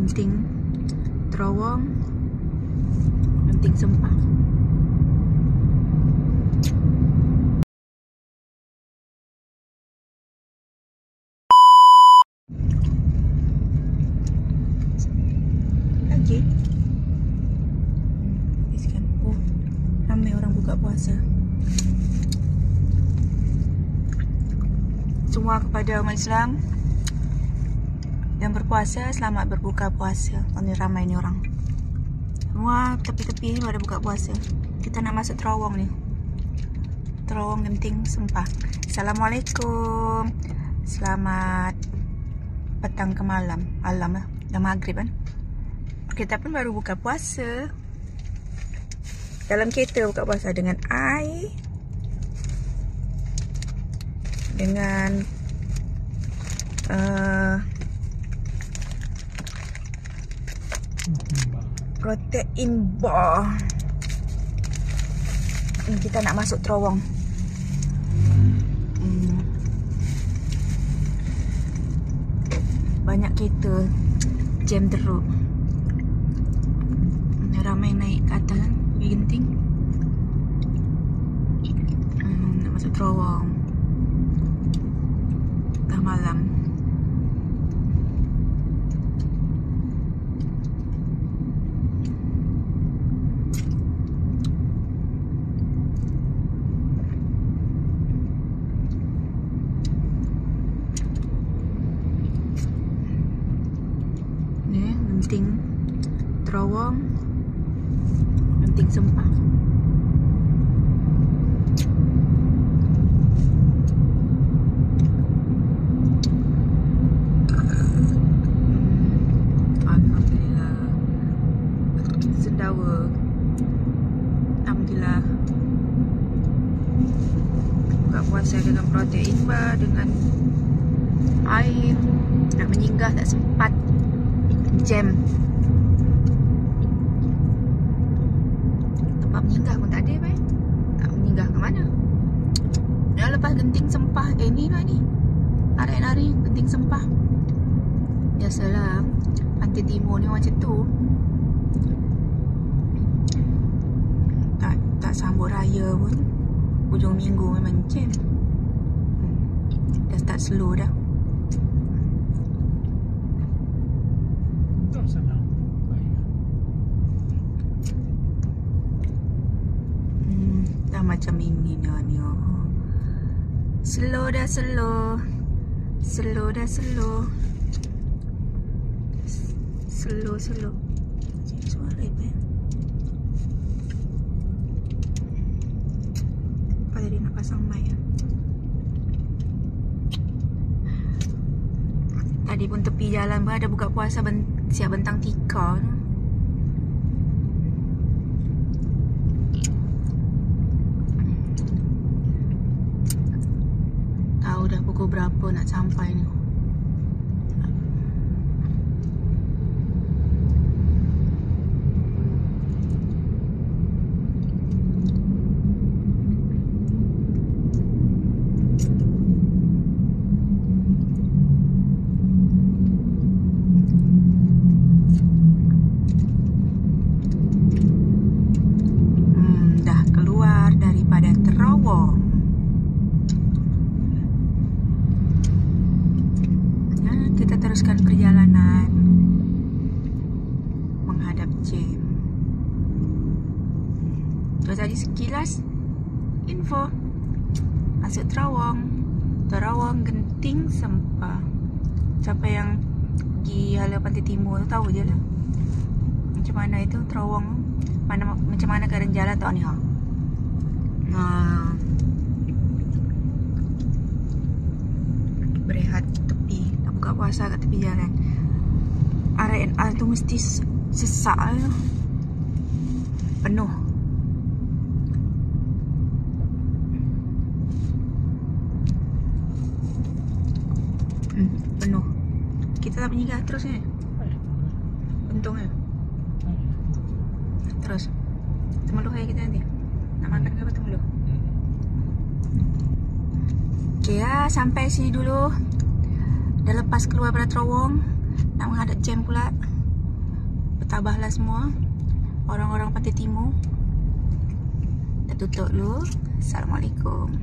Genting terowong, Genting Sempah. Lagi oh, ramai orang buka puasa. Semua kepada umat Islam yang berpuasa, selamat berbuka puasa. Ini ramai ni orang. Semua tepi-tepi ni pada buka puasa. Kita nak masuk terowong ni. Terowong Genting Sempah. Assalamualaikum. Selamat petang ke malam. Malam lah. Dah maghrib kan. Kita pun baru buka puasa. Dalam kereta buka puasa dengan air, dengan protein bar. Kita nak masuk terowong. Banyak kereta jam teruk. Ramai naik ke atas pergi Genting. Nak masuk terowong. Dah malam. Ni Genting terowong, Genting Sempah. Alhamdulillah. Sendawa. Alhamdulillah. Buka puasa dengan protein bar, dengan air. Nak menyinggah tak sempat. Jam. Menyiggah pun tak ada kan? Tak menyiggah ke mana? Dah lepas Genting Sempah. Ni lah ni. Hari-hari Genting Sempah. Biasalah Pantai Timur ni macam tu. Tak sambut raya pun. Hujung minggu memang jam. Dah start slow dah. Macam ini ni. Slow dah slow. Slow dah slow. Slow. Suara apa? Apa tadi nak pasang mic? Tadi pun tepi jalan pun ada buka puasa siap bentang tika. Dah pukul berapa nak sampai ni? Dah keluar daripada terowong. Kita teruskan perjalanan menghadap jam. Itu tadi sekilas info masuk terowong Genting Sempah. Siapa yang pergi hala Pantai Timur tu tahu je lah macam mana itu terowong, macam mana keadaan jalan tau ni. Berehat tepi, nak buka puasa kat tepi jalan. RNR tu mesti sesak lah. Penuh. Penuh. Kita tak menyinggah terus ni. Untung kan. Terus temeluh aja kita nanti. Nak makan ke apa temeluh? Okay ya, sampai sini dulu. Dah lepas keluar pada terowong. Nak menghadap jam pula. tabahlah semua orang-orang Pantai Timur. Dah tutup dulu. Assalamualaikum.